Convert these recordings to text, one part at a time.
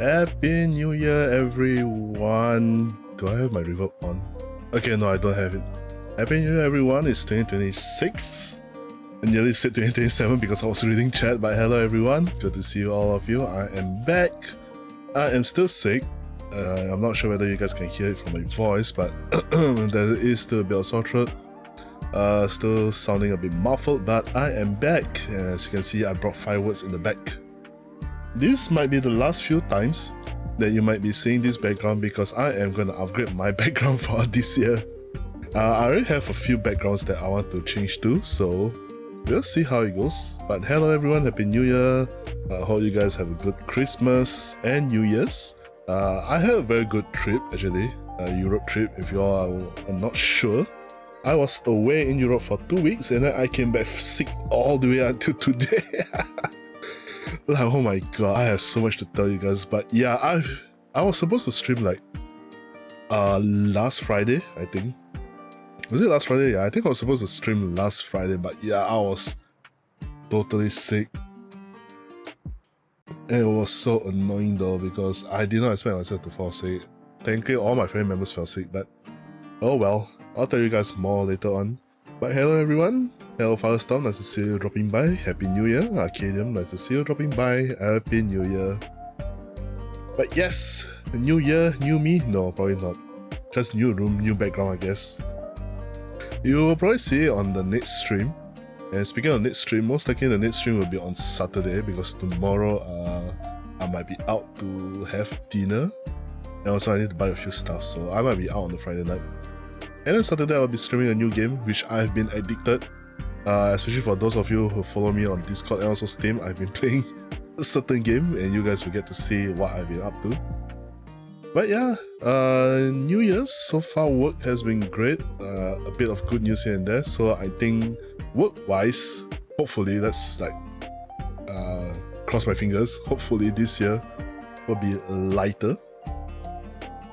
Happy New Year, everyone. Do I have my reverb on? Okay, no, I don't have it. Happy New Year, everyone. It's 2026. I nearly said 2027 because I was reading chat, but hello, everyone. Good to see all of you. I am back. I am still sick. I'm not sure whether you guys can hear it from my voice, but there is still a bit of sore throat. Still sounding a bit muffled, but I am back. As you can see, I brought fireworks in the back. This might be the last few times that you might be seeing this background because I am going to upgrade my background for this year. I already have a few backgrounds that I want to change to, so we'll see how it goes. But hello everyone, Happy New Year. I hope you guys have a good Christmas and New Year's. I had a very good trip actually, a Europe trip if you all are not sure. I was away in Europe for 2 weeks and then I came back sick all the way until today. Like, oh my god, I have so much to tell you guys. But yeah, I was supposed to stream like last Friday, I think. Was it last Friday? Yeah, I think I was supposed to stream last Friday, but yeah, I was totally sick. And it was so annoying though because I did not expect myself to fall sick. Thankfully, all my family members fell sick, but oh well, I'll tell you guys more later on. But hello everyone, hello Firestorm, nice to see you dropping by. Happy New Year. Arcadium, nice to see you dropping by. Happy New Year. But yes, new year, new me? No, probably not. Just new room, new background, I guess. You will probably see it on the next stream. And speaking of next stream, most likely the next stream will be on Saturday because tomorrow I might be out to have dinner. And also I need to buy a few stuff, so I might be out on the Friday night. And then Saturday I'll be streaming a new game which I've been addicted. Especially for those of you who follow me on Discord and also Steam, I've been playing a certain game and you guys will get to see what I've been up to. But yeah, New Year's, so far work has been great. A bit of good news here and there, so I think work-wise, hopefully, let's like cross my fingers, hopefully this year will be lighter.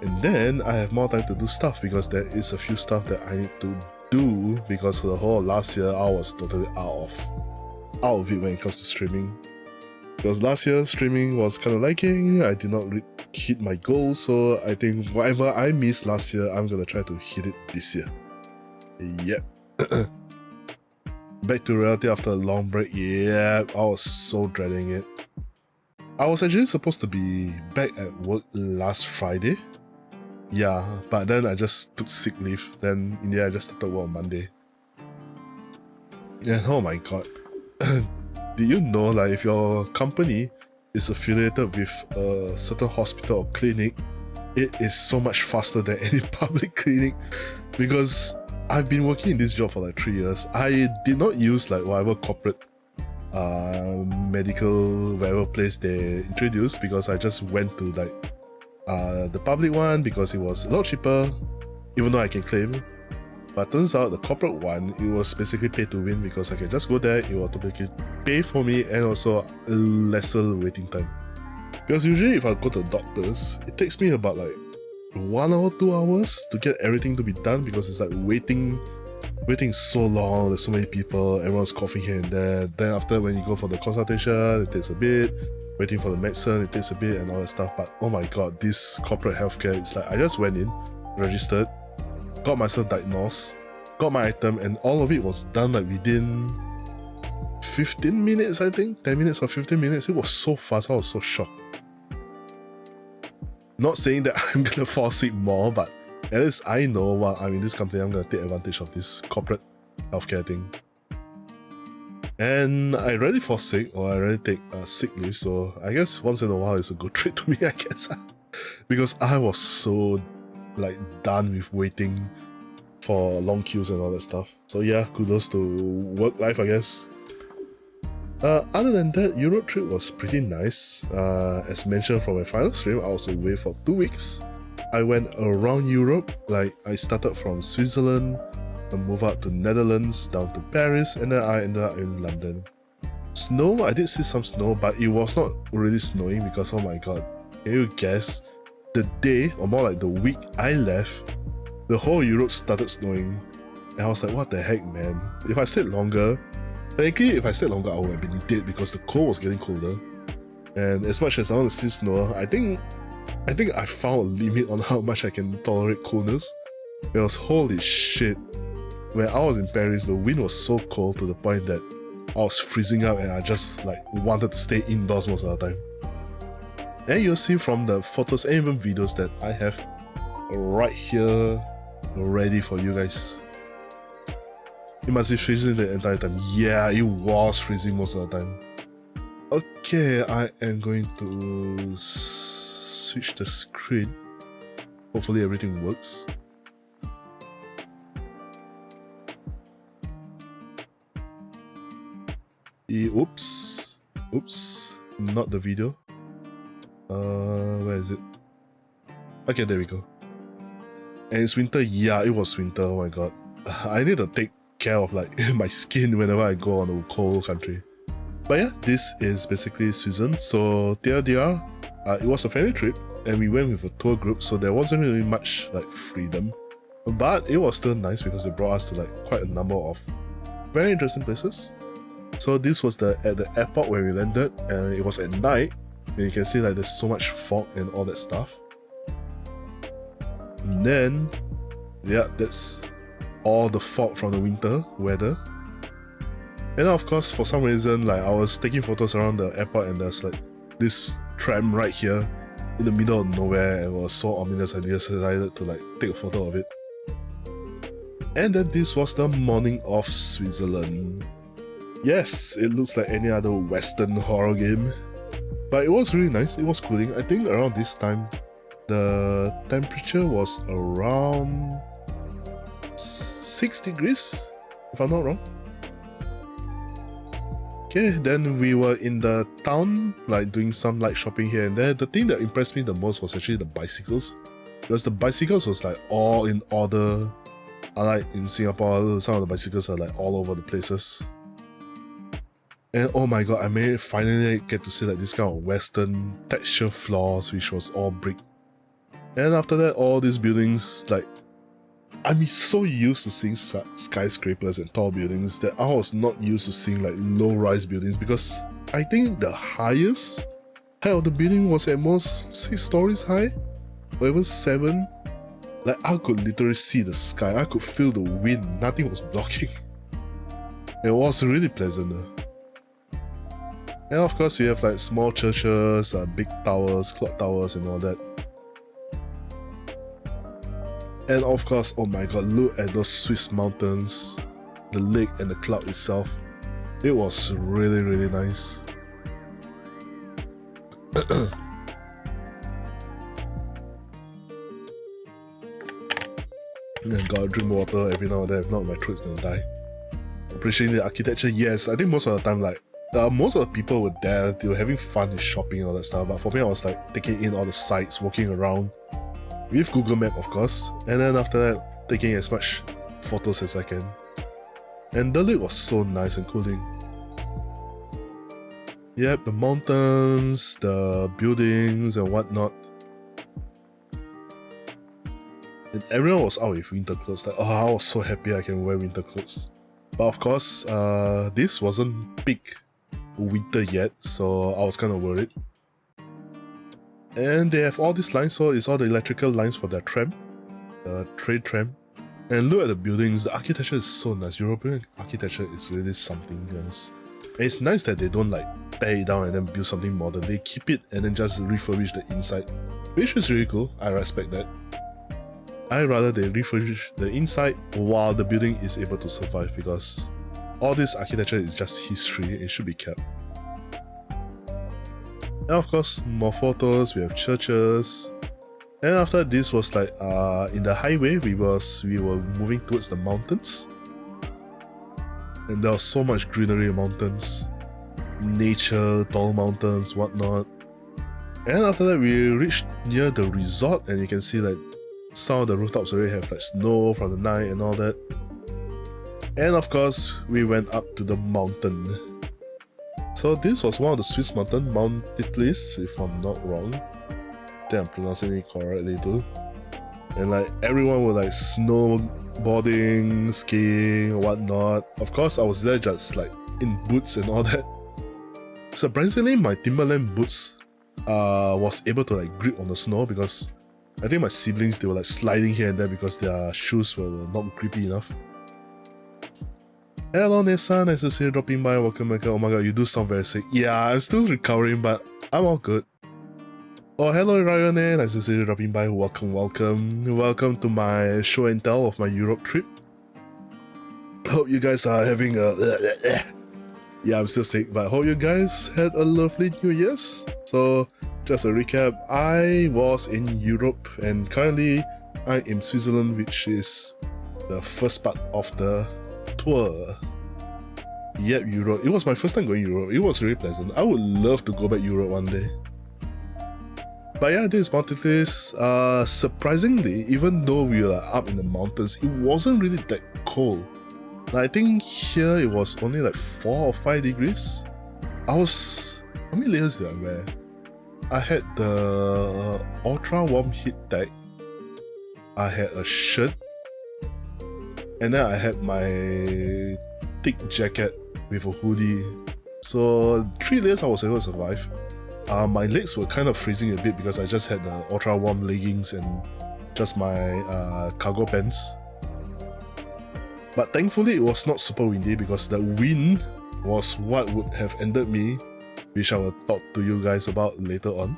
And then I have more time to do stuff because there is a few stuff that I need to do because the whole last year I was totally out of it when it comes to streaming. Because last year streaming was kind of lacking, I did not hit my goals, so I think whatever I missed last year, I'm gonna try to hit it this year. Yep. Back to reality after a long break. Yeah, I was so dreading it. I was actually supposed to be back at work last Friday. Yeah, but then I just took sick leave. Then in the end, I just started work on Monday. And oh my god. Did you know, like, if your company is affiliated with a certain hospital or clinic, it is so much faster than any public clinic? Because I've been working in this job for like 3 years. I did not use like whatever corporate medical whatever place they introduced because I just went to like the public one because it was a lot cheaper, even though I can claim. But turns out the corporate one, it was basically pay to win because I can just go there, it will automatically pay for me and also a lesser waiting time. Because usually if I go to the doctors, it takes me about like 1 hour, 2 hours to get everything to be done because it's like waiting so long, there's so many people, everyone's coughing here and there. Then after when you go for the consultation, it takes a bit, waiting for the medicine, it takes a bit and all that stuff. But oh my god, this corporate healthcare, it's like I just went in, registered, got myself diagnosed, got my item, and all of it was done like within 15 minutes, I think? 10 minutes or 15 minutes. It was so fast, I was so shocked. Not saying that I'm gonna fall sick more, but at least I know while I'm in this company, I'm gonna take advantage of this corporate healthcare thing. And I rarely fall sick, or I rarely take sick leave, so I guess once in a while it's a good treat to me, I guess. Because I was so like done with waiting for long queues and all that stuff. So yeah, kudos to work life, I guess. Other than that, Europe trip was pretty nice. As mentioned from my final stream, I was away for 2 weeks. I went around Europe, like I started from Switzerland, and moved out to Netherlands, down to Paris, and then I ended up in London. Snow, I did see some snow, but it was not really snowing because oh my god, can you guess? The day, or more like the week I left, the whole Europe started snowing. And I was like, what the heck, man? If I stayed longer, frankly, if I stayed longer, I would have been dead because the cold was getting colder. And as much as I want to see snow, I think I found a limit on how much I can tolerate coolness. Because holy shit, when I was in Paris, the wind was so cold to the point that I was freezing up and I just like wanted to stay indoors most of the time. And you'll see from the photos and even videos that I have right here ready for you guys. It must be freezing the entire time. Yeah, it was freezing most of the time. Okay, I am going to switch the screen. Hopefully everything works. Oops, not the video. Where is it? Okay, there we go. And it's winter. Yeah, it was winter. Oh my god, I need to take care of like my skin whenever I go on a cold country. But yeah, this is basically Switzerland. So TLDR, it was a family trip and we went with a tour group, so there wasn't really much like freedom, but it was still nice because it brought us to like quite a number of very interesting places. So this was at the airport where we landed, and it was at night, and you can see like there's so much fog and all that stuff. And then, yeah, that's all the fog from the winter weather. And of course, for some reason, like I was taking photos around the airport and there's like this tram right here in the middle of nowhere, and it was so ominous I decided to like take a photo of it. And then this was the morning of Switzerland. Yes, it looks like any other Western horror game, but it was really nice. It was cooling. I think around this time, the temperature was around 6 degrees, if I'm not wrong. Okay, then we were in the town, like doing some light shopping here and there. The thing that impressed me the most was actually the bicycles, because the bicycles was like all in order. Unlike in Singapore, some of the bicycles are like all over the places. And oh my god, I may finally get to see like this kind of Western texture floors, which was all brick. And after that, all these buildings, like, I'm so used to seeing skyscrapers and tall buildings that I was not used to seeing like low-rise buildings, because I think the highest height of the building was at most 6 stories high, or even 7. Like, I could literally see the sky, I could feel the wind, nothing was blocking. It was really pleasant. And of course, you have like small churches, big towers, clock towers and all that. And of course, oh my god, look at those Swiss mountains, the lake and the cloud itself. It was really, really nice. And gotta drink water every now and then, if not my throat's gonna die. Appreciating the architecture, yes, I think most of the time like, most of the people were there, they were having fun with shopping and all that stuff, but for me I was like taking in all the sights, walking around, with Google Map of course, and then after that, taking as much photos as I can. And the lake was so nice and cooling. Yep, the mountains, the buildings and whatnot. And everyone was out with winter clothes, like, oh, I was so happy I can wear winter clothes. But of course, this wasn't peak winter yet, so I was kind of worried. And they have all these lines, so it's all the electrical lines for their tram, the train tram. And look at the buildings, the architecture is so nice. European architecture is really something else. And it's nice that they don't like tear it down and then build something modern. They keep it and then just refurbish the inside, which is really cool. I respect that. I rather they refurbish the inside while the building is able to survive, because all this architecture is just history, it should be kept. And of course, more photos, we have churches. And after this was like in the highway, we were moving towards the mountains. And there was so much greenery in mountains. Nature, tall mountains, whatnot. And after that we reached near the resort, and you can see like some of the rooftops already have like snow from the night and all that. And of course, we went up to the mountain. So this was one of the Swiss mountain, Mount Titlis, if I'm not wrong. I think I'm pronouncing it correctly too. And like everyone was like snowboarding, skiing, whatnot. Of course, I was there just like in boots and all that. Surprisingly, my Timberland boots was able to like grip on the snow because I think my siblings, they were like sliding here and there because their shoes were not grippy enough. Hello Nessa, nice to see you dropping by. Welcome back. Oh my god, you do sound very sick. Yeah, I'm still recovering, but I'm all good. Oh, hello Ryan, nice to see you dropping by. Welcome to my show and tell of my Europe trip. Hope you guys are having a... Yeah, I'm still sick, but I hope you guys had a lovely New Year's. So, just a recap, I was in Europe and currently I'm in Switzerland, which is the first part of the tour. Yep, Europe. It was my first time going Europe. It was really pleasant. I would love to go back Europe one day. But yeah, this mountain place, surprisingly, even though we were up in the mountains, it wasn't really that cold. I think here it was only like 4 or 5 degrees. How many layers did I wear? I had the ultra warm heat tech. I had a shirt. And then I had my thick jacket with a hoodie. So 3 layers I was able to survive. My legs were kind of freezing a bit because I just had the ultra warm leggings and just my cargo pants. But thankfully it was not super windy because the wind was what would have ended me, which I will talk to you guys about later on.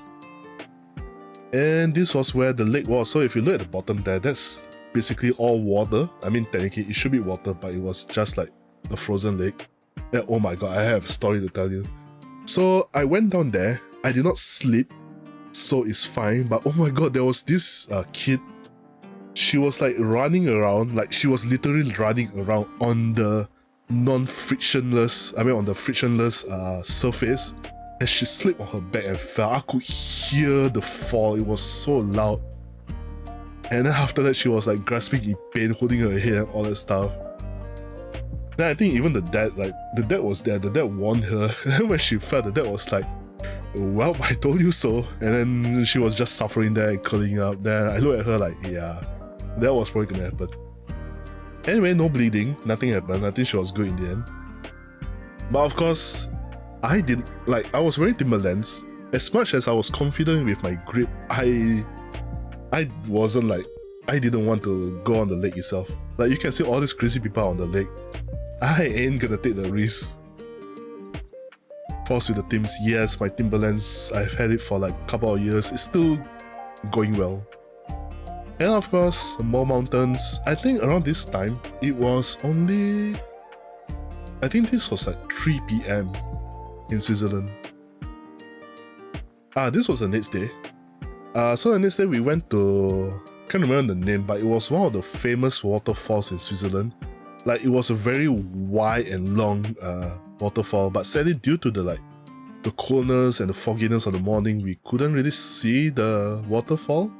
And this was where the lake was, so if you look at the bottom there, that's basically all water. I mean technically it should be water, but it was just like a frozen lake. And oh my god, I have a story to tell you. So I went down there, I did not sleep, so it's fine, but oh my god, there was this kid. She was like running around, like she was literally running around on the frictionless surface, and she slipped on her back and fell. I could hear the fall, it was so loud. And then after that she was like grasping in pain, holding her head and all that stuff. Then I think even the dad was there, the dad warned her, and then when she fell, the dad was like, well, I told you so. And then she was just suffering there and curling up. Then I look at her like, yeah, that was probably gonna happen. Anyway, no bleeding, nothing happened. I think she was good in the end. But of course, I was wearing Timberlands. As much as I was confident with my grip, I wasn't like, I didn't want to go on the lake itself. Like you can see all these crazy people on the lake. I ain't gonna take the risk. Force with the Tims, yes, my Timberlands, I've had it for like a couple of years. It's still going well. And of course, more mountains. I think around this time, it was only... I think this was like 3 PM in Switzerland. This was the next day. So the next day we went to... can't remember the name, but it was one of the famous waterfalls in Switzerland. Like it was a very wide and long waterfall, but sadly due to the coldness and the fogginess of the morning, we couldn't really see the waterfall.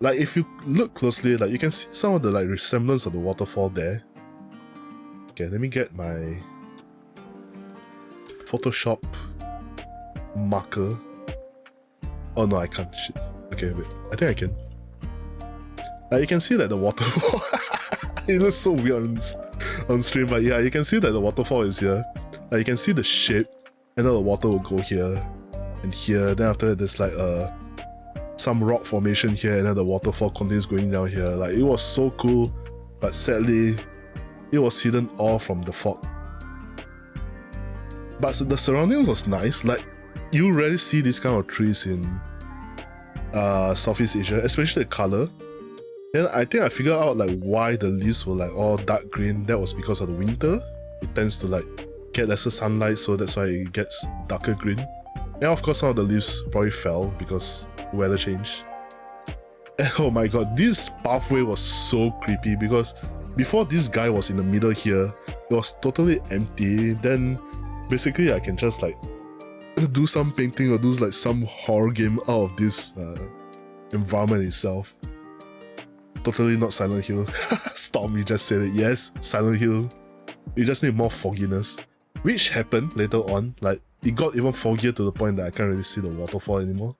Like if you look closely, like you can see some of the resemblance of the waterfall there. Okay, let me get my Photoshop marker. Oh no, I can't. Shit. Okay, wait. I think I can. You can see that the waterfall. It looks so weird on stream, but yeah, you can see that the waterfall is here. You can see the shape, and then the water will go here and here. Then after that, there's like some rock formation here, and then the waterfall continues going down here. Like it was so cool, but sadly, it was hidden all from the fog. But the surroundings was nice. Like you rarely see these kind of trees in Southeast Asia, especially the color. Then I think I figured out why the leaves were all dark green. That was because of the winter. It tends to get lesser sunlight, so that's why it gets darker green. And of course some of the leaves probably fell because weather change. And oh my god, this pathway was so creepy because before this guy was in the middle here, it was totally empty. Then basically I can just do some painting or do some horror game out of this environment itself. Totally not Silent Hill. Storm, you just said it. Yes, Silent Hill. You just need more fogginess. Which happened later on. It got even foggier to the point that I can't really see the waterfall anymore.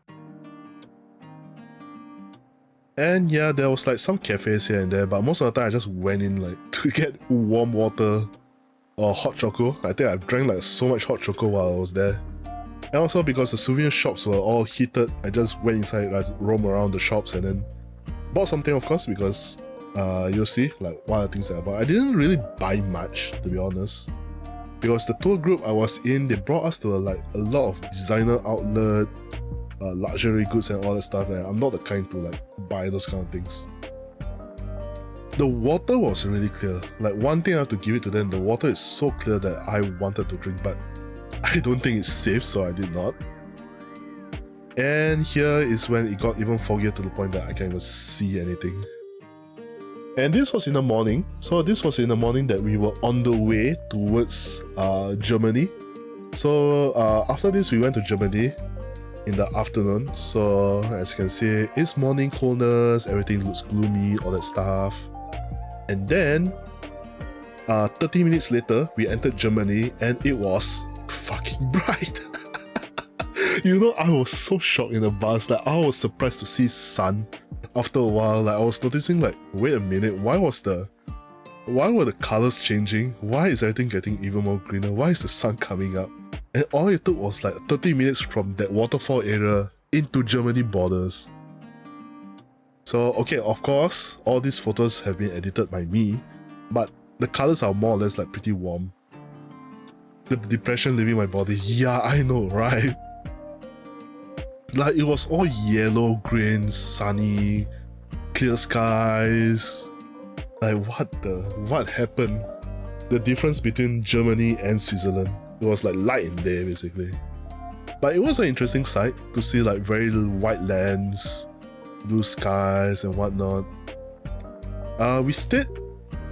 And yeah, there was some cafes here and there, but most of the time I just went in to get warm water or hot choco. I think I drank so much hot choco while I was there. And also because the souvenir shops were all heated, I just went inside, roam around the shops and then bought something, of course, because you'll see like what are the things that I bought. I didn't really buy much, to be honest, because the tour group I was in, they brought us to a lot of designer outlet, luxury goods and all that stuff, and I'm not the kind to like buy those kind of things. The water was really clear. Like, one thing I have to give it to them, the water is so clear that I wanted to drink, but I don't think it's safe, so I did not. And here is when it got even foggier to the point that I can't even see anything. And this was in the morning. So this was in the morning that we were on the way towards Germany. So after this we went to Germany in the afternoon. So as you can see, it's morning coldness, everything looks gloomy, all that stuff. And then 30 minutes later we entered Germany and it was fucking bright. You know, I was so shocked in the bus. Like, I was surprised to see sun after a while. Like, I was noticing, like, wait a minute, why were the colors changing? Why is everything getting even more greener? Why is the sun coming up? And all it took was like 30 minutes from that waterfall area into Germany borders. So, okay, of course, all these photos have been edited by me, but the colors are more or less like pretty warm. The depression leaving my body. Yeah, I know, right? Like, it was all yellow, green, sunny, clear skies. Like, what happened? The difference between Germany and Switzerland. It was like light and day, basically. But it was an interesting sight to see like very white lands, blue skies and whatnot. We stayed,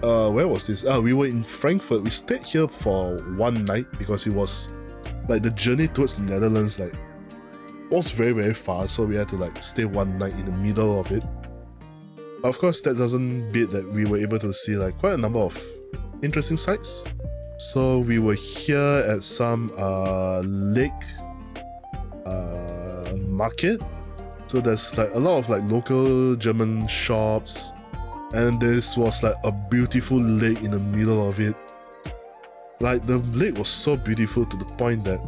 where was this? We were in Frankfurt. We stayed here for one night because it was like the journey towards the Netherlands like was very, very far, so we had to like stay one night in the middle of it. Of course, that doesn't beat that we were able to see like quite a number of interesting sights. So we were here at some lake market. So there's like a lot of like local German shops, and this was like a beautiful lake in the middle of it. Like, the lake was so beautiful to the point that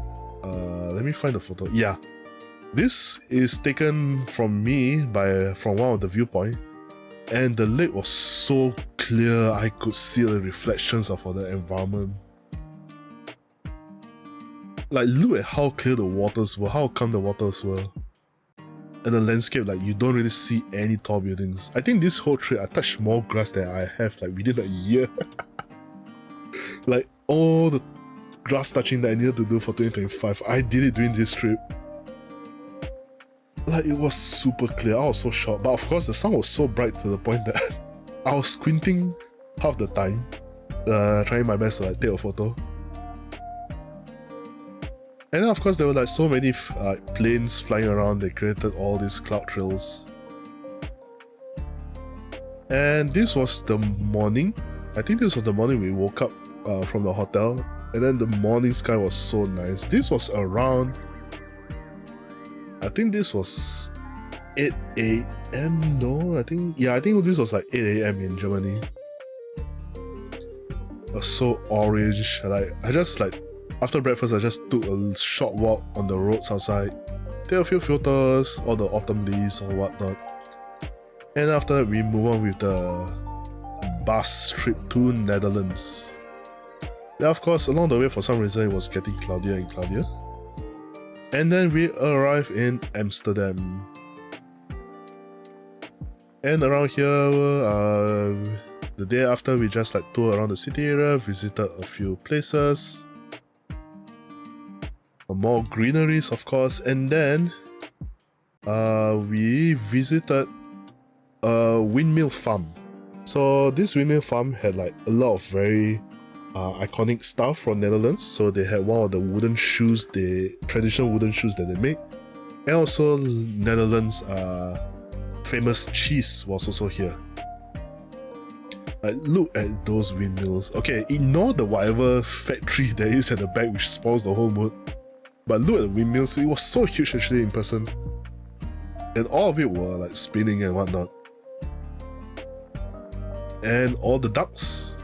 let me find the photo. Yeah, this is taken from me from one of the viewpoint, and the lake was so clear. I could see the reflections of all the environment. Like, look at how clear the waters were, how calm the waters were. And the landscape, like, you don't really see any tall buildings. I think this whole trip I touched more grass than I have like within a year. Like, all the grass touching that I needed to do for 2025, I did it during this trip. Like, it was super clear. I was so shocked. But of course, the sun was so bright to the point that I was squinting half the time, trying my best to like take a photo. And then of course there were like so many planes flying around. They created all these cloud trails. And this was the morning. I think this was the morning we woke up from the hotel. And then the morning sky was so nice. This was around, I think this was 8 AM. No, I think this was like 8 AM in Germany. It was so orange. Like, I just like, after breakfast, I just took a short walk on the roads outside, take a few photos, all the autumn leaves or whatnot. And after that, we move on with the bus trip to Netherlands. Yeah, of course, along the way, for some reason, it was getting cloudier and cloudier. And then we arrived in Amsterdam. And around here, the day after, we just like toured around the city area, visited a few places. More greeneries, of course, and then we visited a windmill farm. So this windmill farm had like a lot of very iconic stuff from Netherlands. So they had one of the wooden shoes, the traditional wooden shoes that they make, and also Netherlands famous cheese was also here. Like, look at those windmills. Okay, ignore the whatever factory there is at the back which spoils the whole mood. But look at the windmills, it was so huge actually in person. And all of it were like spinning and whatnot. And all the ducks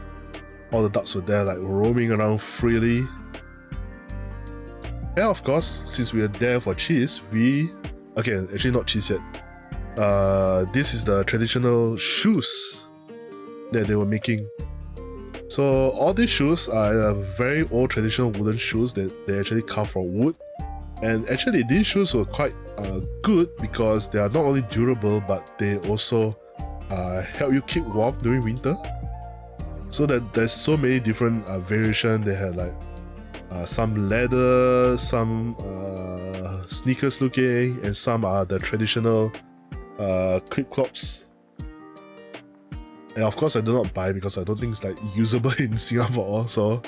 were there like roaming around freely. And of course, since we are there for cheese, okay, actually not cheese yet. This is the traditional shoes that they were making. So all these shoes are very old traditional wooden shoes that they actually carve from wood. And actually these shoes were quite good because they are not only durable, but they also help you keep warm during winter. So that there's so many different variations. They had like some leather, some sneakers looking, and some are the traditional clip-clops. And of course I do not buy because I don't think it's like usable in Singapore. So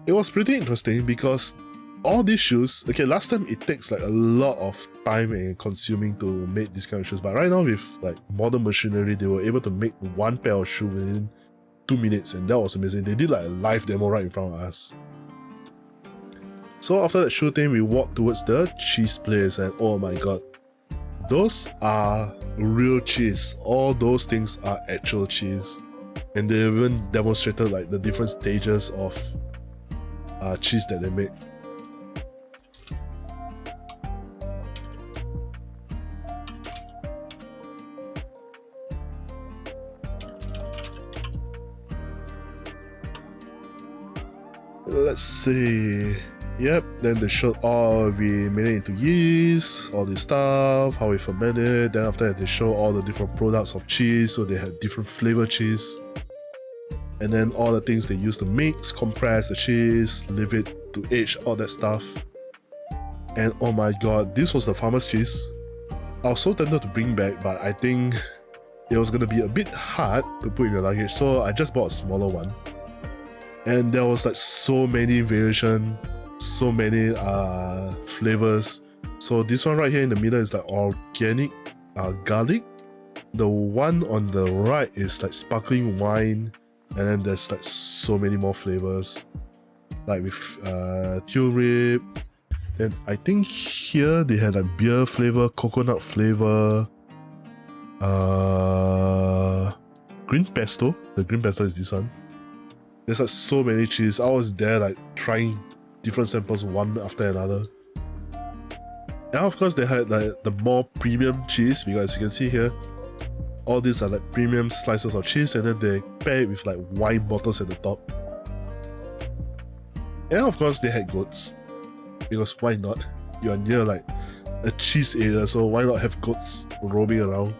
it was pretty interesting because all these shoes, okay, last time it takes like a lot of time and consuming to make these kind of shoes, but right now with like modern machinery, they were able to make one pair of shoes within 2 minutes, and that was amazing. They did like a live demo right in front of us. So after that shoe thing, we walked towards the cheese place, and oh my god, those are real cheese. All those things are actual cheese, and they even demonstrated like the different stages of cheese that they make. Let's see. Yep, then they showed we made it into yeast, all this stuff, how we ferment it. Then after that, they show all the different products of cheese, so they had different flavor cheese. And then all the things they use to mix, compress the cheese, leave it to age, all that stuff. And oh my god, this was the farmer's cheese. I was so tempted to bring back, but I think it was gonna be a bit hard to put in your luggage, so I just bought a smaller one. And there was like so many variation, so many flavors. So this one right here in the middle is like organic garlic. The one on the right is like sparkling wine, and then there's like so many more flavors, like with tulip. And I think here they had like beer flavor, coconut flavor, green pesto. The green pesto is this one. There's like so many cheese. I was there like trying different samples one after another. And of course they had like the more premium cheese, because as you can see here, all these are like premium slices of cheese, and then they pair it with like wine bottles at the top. And of course they had goats, because why not? You are near like a cheese area, so why not have goats roaming around?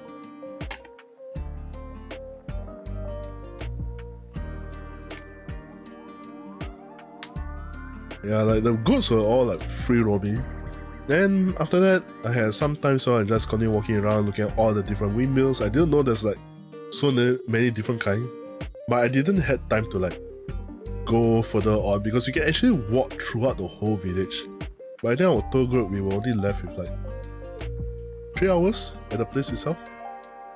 Yeah, like the goats were all like free roaming. Then after that, I had some time, so I just continued walking around looking at all the different windmills. I didn't know there's like so many different kinds, but I didn't have time to like go further on because you can actually walk throughout the whole village. By then our tour group, we were only left with like 3 hours at the place itself.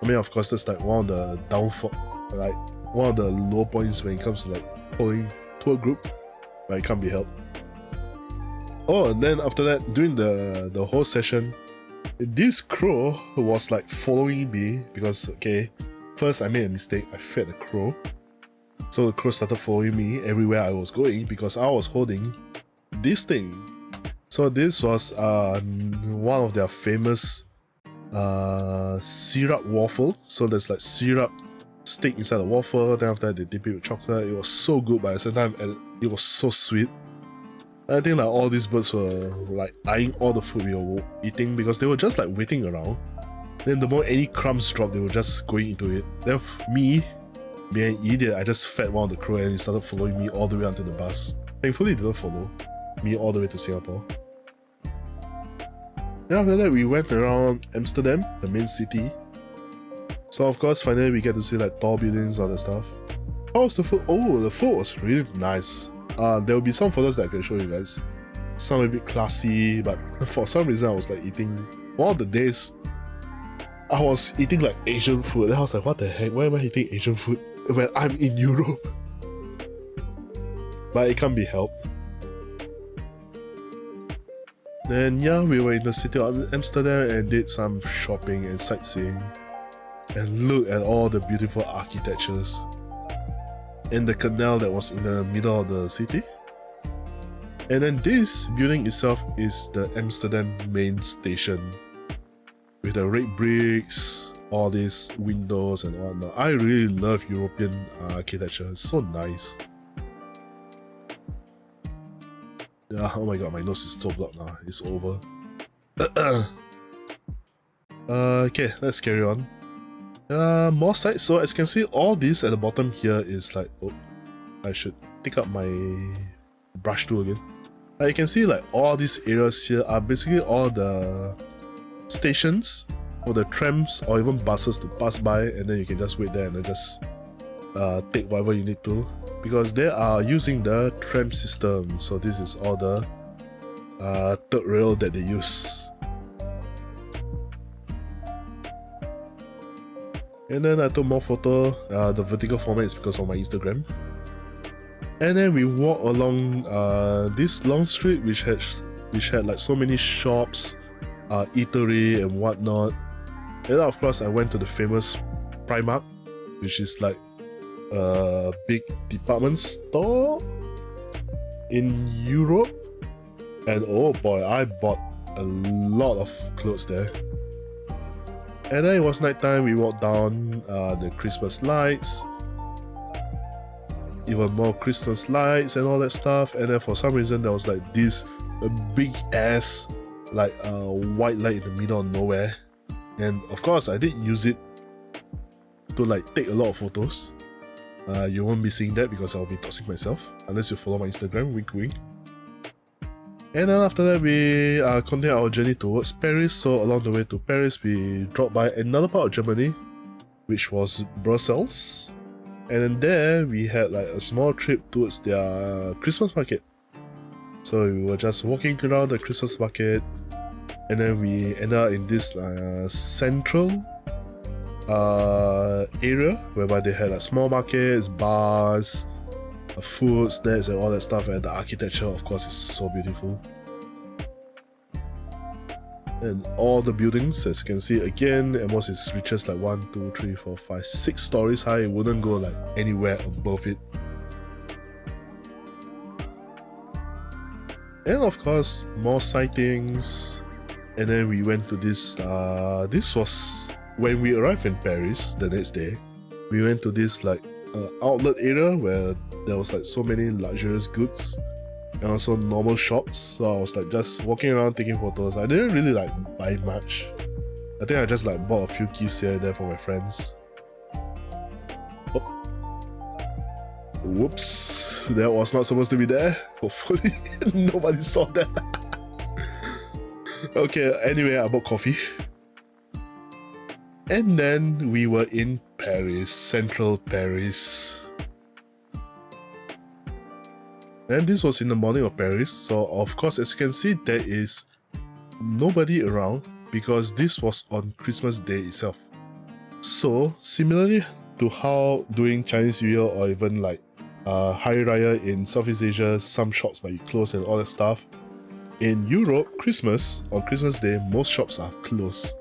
I mean, of course, that's like one of the downfall, like one of the low points when it comes to like following tour group, but it can't be helped. Oh, and then after that, during the whole session, this crow was like following me because, okay, first I made a mistake, I fed the crow. So the crow started following me everywhere I was going because I was holding this thing. So this was one of their famous syrup waffle. So there's like syrup stick inside the waffle, then after that they dip it with chocolate. It was so good, but at the same time it was so sweet. I think like all these birds were like eyeing all the food we were eating because they were just like waiting around. Then the moment any crumbs dropped, they were just going into it. Then me, being an idiot, I just fed one of the crow and he started following me all the way onto the bus. Thankfully, he didn't follow me all the way to Singapore. Then after that, we went around Amsterdam, the main city. So of course, finally we get to see like tall buildings, all that stuff. How was the food? Oh, the food was really nice. There will be some photos that I can show you guys. Some a bit classy, but for some reason I was like eating, one of the days, I was eating like Asian food. Then I was like, what the heck, why am I eating Asian food when I'm in Europe? But it can't be helped. Then yeah, we were in the city of Amsterdam and did some shopping and sightseeing. And look at all the beautiful architectures. And the canal that was in the middle of the city. And then this building itself is the Amsterdam main station. With the red bricks, all these windows and whatnot. I really love European architecture, it's so nice. Yeah, oh my god, my nose is so blocked now, it's over. Okay, let's carry on. More sites. So as you can see, all this at the bottom here is like, oh, I should pick up my brush tool again. You can see like all these areas here are basically all the stations or the trams or even buses to pass by, and then you can just wait there and then just take whatever you need to, because they are using the tram system. So this is all the third rail that they use. And then I took more photo. The vertical format is because of my Instagram. And then we walk along this long street which had like so many shops, eatery and whatnot. And then of course I went to the famous Primark, which is like a big department store in Europe. And oh boy, I bought a lot of clothes there. And then it was nighttime, we walked down the Christmas lights, even more Christmas lights and all that stuff. And then for some reason there was like this big ass like white light in the middle of nowhere. And of course I did use it to like take a lot of photos. You won't be seeing that because I'll be tossing myself, unless you follow my Instagram, wink wink. And then after that we continued our journey towards Paris. So along the way to Paris we dropped by another part of Germany, which was Brussels. And then there we had like a small trip towards their Christmas market. So we were just walking around the Christmas market, and then we ended up in this central area whereby they had like small markets, bars, food, snacks and all that stuff, and the architecture of course is so beautiful. And all the buildings, as you can see again, at most it reaches like 1, 2, 3, 4, 5, 6 stories high. It wouldn't go like anywhere above it. And of course more sightings. And then we went to this, this was when we arrived in Paris the next day. We went to this like outlet area where there was like so many luxurious goods and also normal shops. So I was like just walking around taking photos. I didn't really like buy much. I think I just like bought a few gifts here and there for my friends. Oh. Whoops, that was not supposed to be there. Hopefully nobody saw that. Okay, anyway, I bought coffee. And then we were in Paris, central Paris. And this was in the morning of Paris, so of course as you can see there is nobody around because this was on Christmas Day itself. So similarly to how during Chinese New Year or even like Hari Raya in Southeast Asia, some shops might be closed and all that stuff. In Europe, on Christmas Day, most shops are closed.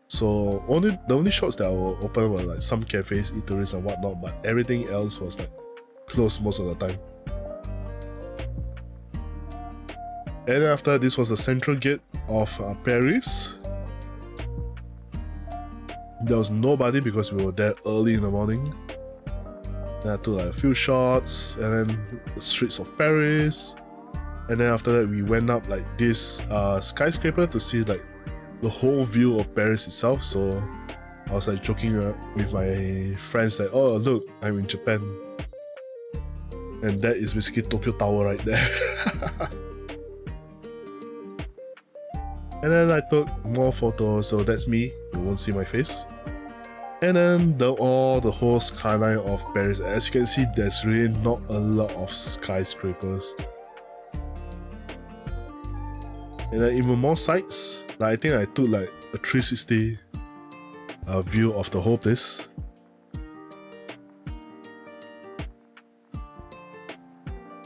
So the only shops that were open were like some cafes, eateries and whatnot, but everything else was like closed most of the time. And after this was the central gate of Paris. There was nobody because we were there early in the morning. Then I took like a few shots and then the streets of Paris. And then after that we went up like this skyscraper to see like the whole view of Paris itself. So I was like joking with my friends like, oh look, I'm in Japan. And that is basically Tokyo Tower right there. And then I took more photos, so that's me, you won't see my face. And then the whole skyline of Paris. As you can see, there's really not a lot of skyscrapers. And then even more sights. Like I think I took like a 360 view of the whole place.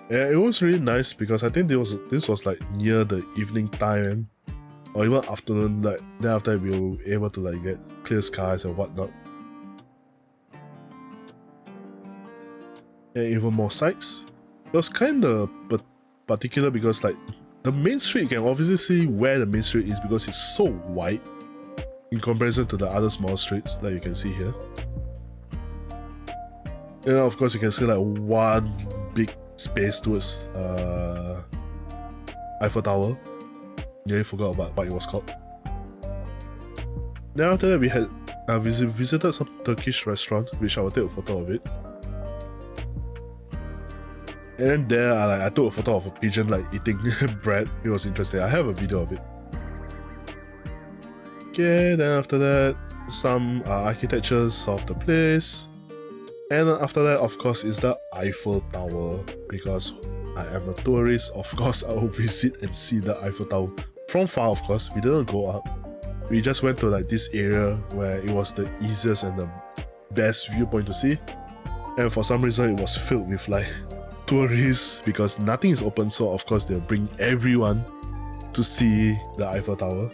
Yeah, it was really nice because I think this was like near the evening time or even afternoon. Like then after we were able to like get clear skies and whatnot. And even more sights. It was kind of particular because like the main street, you can obviously see where the main street is because it's so wide in comparison to the other small streets that you can see here. And of course you can see like one big space towards Eiffel Tower. Nearly forgot about what it was called. Then after that we had visited some Turkish restaurant, which I will take a photo of it. And then there I took a photo of a pigeon like eating bread. It was interesting. I have a video of it. Okay, then after that, some architectures of the place. And then after that, of course, is the Eiffel Tower. Because I am a tourist, of course, I will visit and see the Eiffel Tower. From far, of course, we didn't go up. We just went to like this area where it was the easiest and the best viewpoint to see. And for some reason, it was filled with like tourists because nothing is open. So of course, they'll bring everyone to see the Eiffel Tower.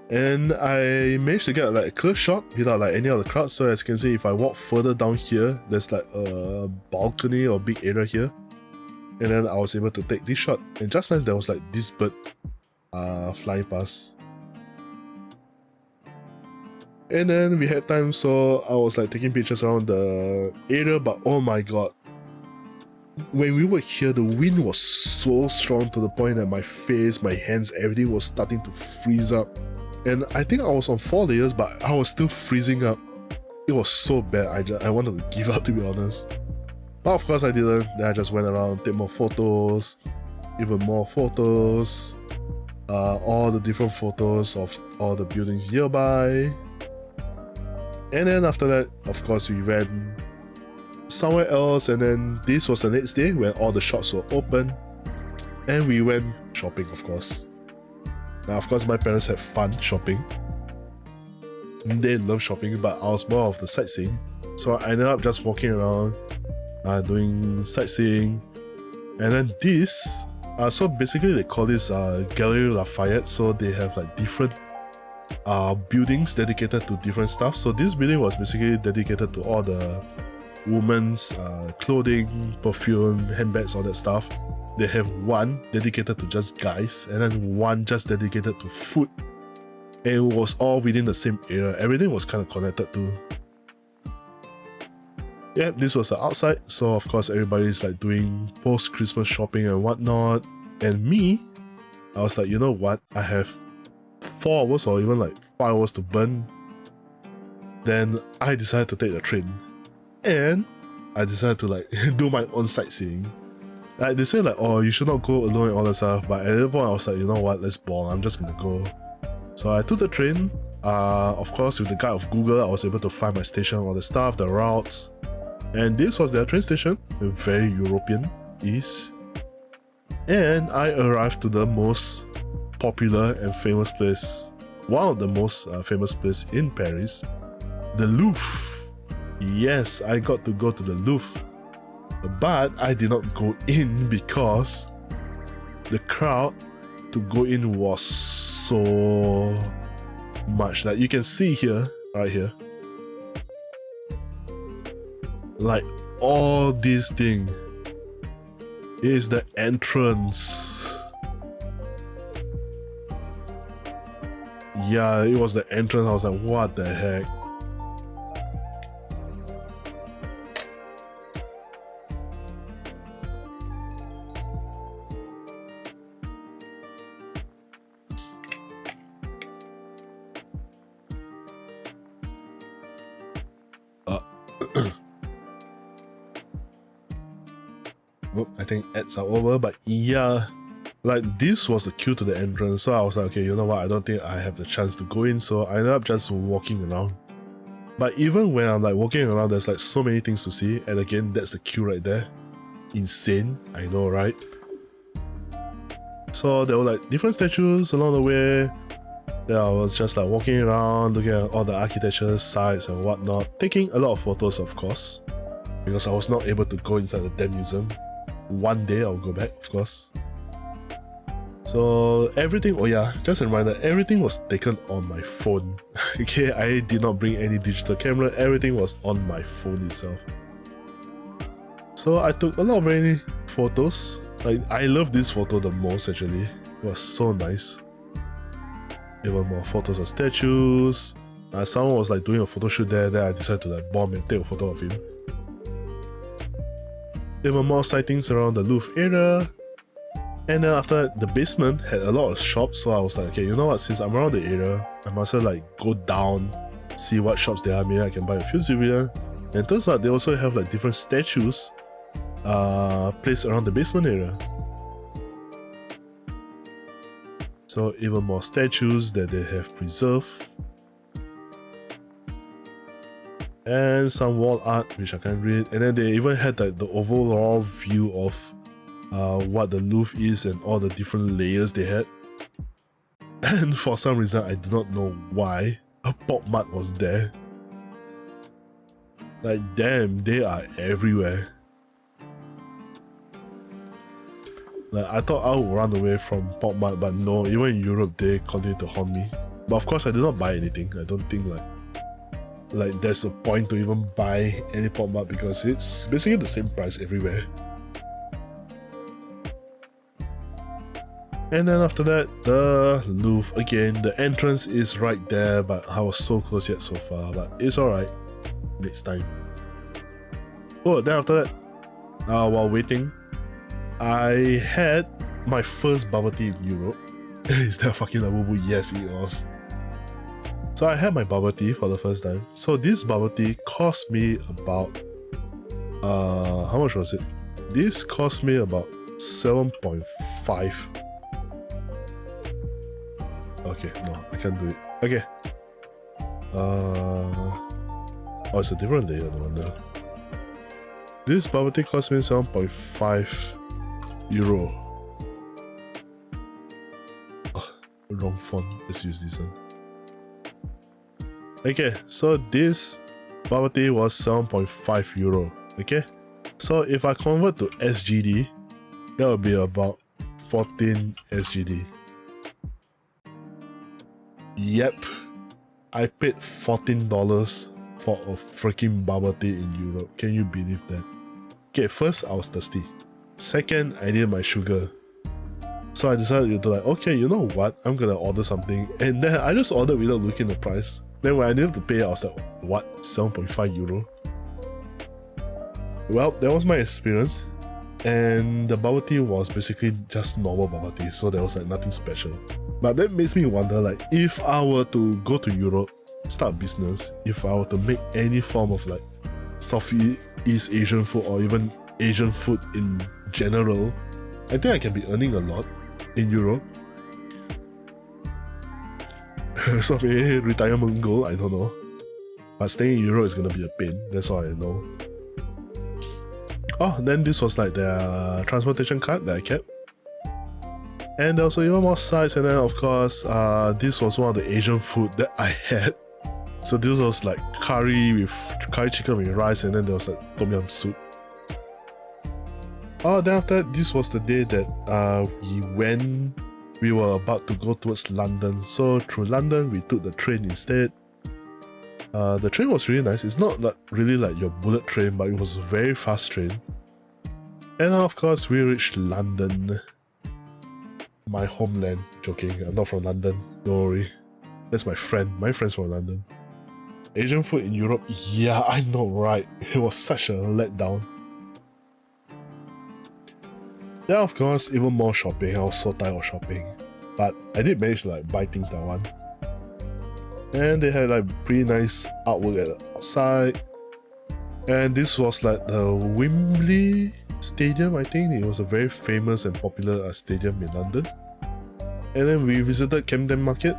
And I managed to get like a clear shot without like any of the crowds. So as you can see, if I walk further down here, there's like a balcony or big area here. And then I was able to take this shot. And just nice, there was like this bird flying past. And then we had time, so I was like taking pictures around the area. But oh my god, when we were here, the wind was so strong to the point that my face, my hands, everything was starting to freeze up. And I think I was on 4 layers, but I was still freezing up. It was so bad, I wanted to give up, to be honest. But of course I didn't. Then I just went around, take more photos, even more photos, all the different photos of all the buildings nearby. And then after that, of course, we went somewhere else, and then this was the next day when all the shops were open. And we went shopping, of course. Now, of course, my parents had fun shopping. They love shopping, but I was more of the sightseeing. So I ended up just walking around, doing sightseeing. And then this, so basically they call this Galerie Lafayette. So they have like different buildings dedicated to different stuff. So this building was basically dedicated to all the women's clothing, perfume, handbags, all that stuff. They have one dedicated to just guys, and then one just dedicated to food. And it was all within the same area. Everything was kind of connected to. Yeah, this was the outside. So of course everybody's like doing post-Christmas shopping and whatnot. And me, I was like, you know what? I have 4 hours or even like 5 hours to burn. Then I decided to take the train. And I decided to like do my own sightseeing. Like they say like, oh, you should not go alone and all that stuff, but at that point I was like, you know what, let's ball, I'm just gonna go. So I took the train. Of course, with the guide of Google, I was able to find my station, all the stuff, the routes. And this was their train station, very European-ish. And I arrived to the most popular and famous place, one of the most famous place in Paris, the Louvre. Yes, I got to go to the Louvre. But I did not go in because the crowd to go in was so much. Like you can see here, right here, like all this thing is the entrance. Yeah, it was the entrance. I was like, what the heck? I think ads are over, but yeah, like this was the queue to the entrance. So I was like, okay, you know what, I don't think I have the chance to go in, so I ended up just walking around. But even when I'm like walking around, there's like so many things to see, and again, that's the queue right there. Insane, I know, right? So there were like different statues along the way. Then I was just like walking around, looking at all the architecture sites and whatnot, taking a lot of photos, of course, because I was not able to go inside the damn museum. One day I'll go back, of course. So everything, oh yeah, just a reminder, everything was taken on my phone. Okay, I did not bring any digital camera, everything was on my phone itself. So I took a lot of very photos. Like, I love this photo the most actually. It was so nice. Even more photos of statues. Someone was like doing a photo shoot there, then I decided to like bomb and take a photo of him. Even more sightings around the Louvre area. And then after that, the basement had a lot of shops, so I was like, okay, you know what, since I'm around the area, I must like go down, see what shops there are, maybe I can buy a few souvenirs. And turns out they also have like different statues placed around the basement area. So even more statues that they have preserved. And some wall art which I can't read. And then they even had like the overall view of what the Louvre is and all the different layers they had. And for some reason I do not know why a pop mart was there. Like damn, they are everywhere. Like I thought I would run away from pop mart, but no, even in Europe they continue to haunt me. But of course I did not buy anything. I don't think like there's a point to even buy any pop mart because it's basically the same price everywhere. And then after that, the Louvre again. The entrance is right there, but I was so close yet so far, but it's alright. Next time. Oh, then after that, while waiting, I had my first bubble tea in Europe. Is that fucking Labubu? Yes, it was. So I had my bubble tea for the first time. So this bubble tea cost me about how much was it? This cost me about 7.5. Okay, no, I can't do it. Okay. Oh, it's a different layer, no wonder. This bubble tea cost me 7.5 euro. Oh, wrong font. Let's use this one. Okay, so this bubble tea was 7.5 euro. Okay, so if I convert to SGD, that would be about 14 SGD. Yep, I paid $14 for a freaking bubble tea in Europe. Can you believe that? Okay, first I was thirsty. Second, I needed my sugar. So I decided to like, okay, you know what? I'm gonna order something. And then I just ordered without looking at the price. Then when I needed to pay, I was like, what? 7.5 euro? Well, that was my experience. And the bubble tea was basically just normal bubble tea, so there was like nothing special. But that makes me wonder, like, if I were to go to Europe, start business, if I were to make any form of like Southeast Asian food or even Asian food in general, I think I can be earning a lot in Europe. So maybe retirement goal, I don't know. But staying in Europe is gonna be a pain, that's all I know. Oh, then this was like the transportation card that I kept. And there was even more sides, and then of course, this was one of the Asian food that I had. So this was like curry chicken with rice, and then there was like tom yum soup. Oh, then after that, this was the day that we were about to go towards London. So through London, we took the train instead. The train was really nice. It's not like really like your bullet train, but it was a very fast train. And of course, we reached London. My homeland. Joking, I'm not from London. Don't worry. That's my friend. My friend's from London. Asian food in Europe. Yeah, I know, right? It was such a letdown. Then of course, even more shopping. I was so tired of shopping. But I did manage to like buy things that I want. And they had like pretty nice artwork at the outside. And this was like the Wembley Stadium, I think. It was a very famous and popular stadium in London. And then we visited Camden Market,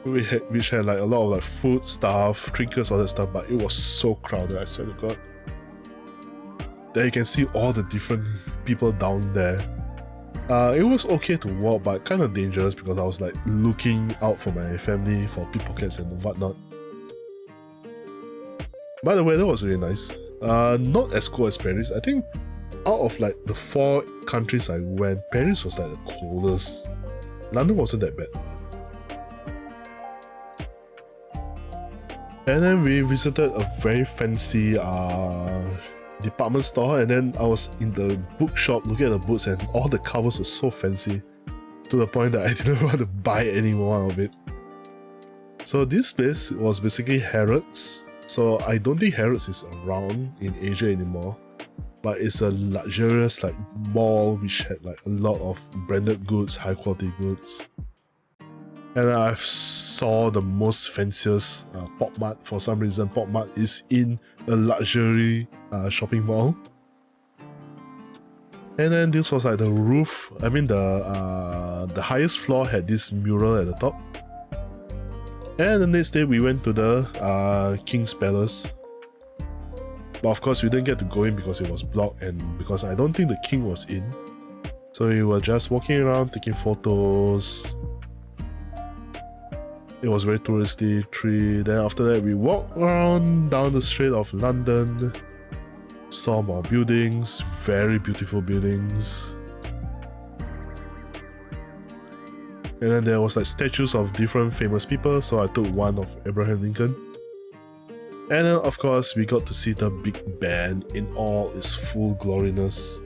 which had like a lot of like food stuff, trinkets, all that stuff, but it was so crowded, I swear to God. There you can see all the different people down there. It was okay to walk, but kind of dangerous because I was like looking out for my family, for pickpockets and whatnot. By the way, that was really nice. Not as cold as Paris. I think out of like the 4 countries I went, Paris was like the coldest. London wasn't that bad. And then we visited a very fancy department store, and then I was in the bookshop looking at the books, and all the covers were so fancy to the point that I didn't want to buy any more of it. So this place was basically Harrods. So I don't think Harrods is around in Asia anymore, but it's a luxurious like mall which had like a lot of branded goods, high quality goods. And I saw the most fanciest Pop Mart. For some reason, Pop Mart is in a luxury shopping mall. And then this was like the roof. I mean the highest floor had this mural at the top. And the next day we went to the King's Palace. But of course we didn't get to go in because it was blocked and because I don't think the king was in. So we were just walking around taking photos. It was very touristy tree. Then after that we walked around down the street of London. Saw more buildings, very beautiful buildings. And then there was like statues of different famous people, so I took one of Abraham Lincoln. And then of course we got to see the Big Ben in all its full gloriness.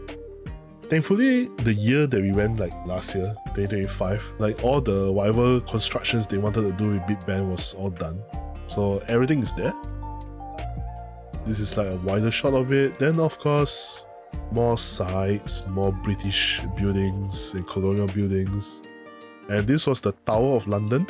Thankfully, the year that we went, like last year, 2025, like all the whatever constructions they wanted to do with Big Ben was all done. So everything is there. This is like a wider shot of it. Then of course, more sites, more British buildings and colonial buildings. And this was the Tower of London.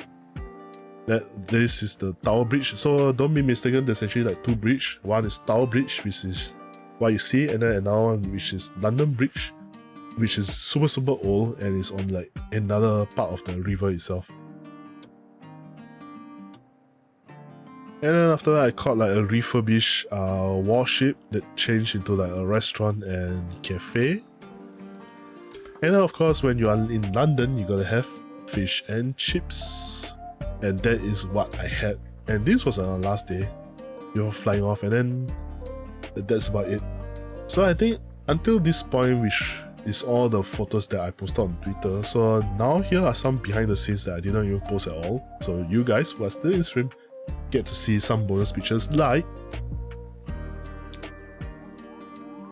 This is the Tower Bridge. So don't be mistaken, there's actually like two bridges. One is Tower Bridge, which is what you see, and then another one which is London Bridge, which is super old and is on like another part of the river itself. And then after that I caught like a refurbished warship that changed into like a restaurant and cafe. And then of course when you are in London you gotta have fish and chips. And that is what I had. And this was on our last day. We were flying off and then that's about it. So I think until this point, which is all the photos that I posted on Twitter. So now here are some behind the scenes that I didn't even post at all. So you guys who are still in stream get to see some bonus pictures like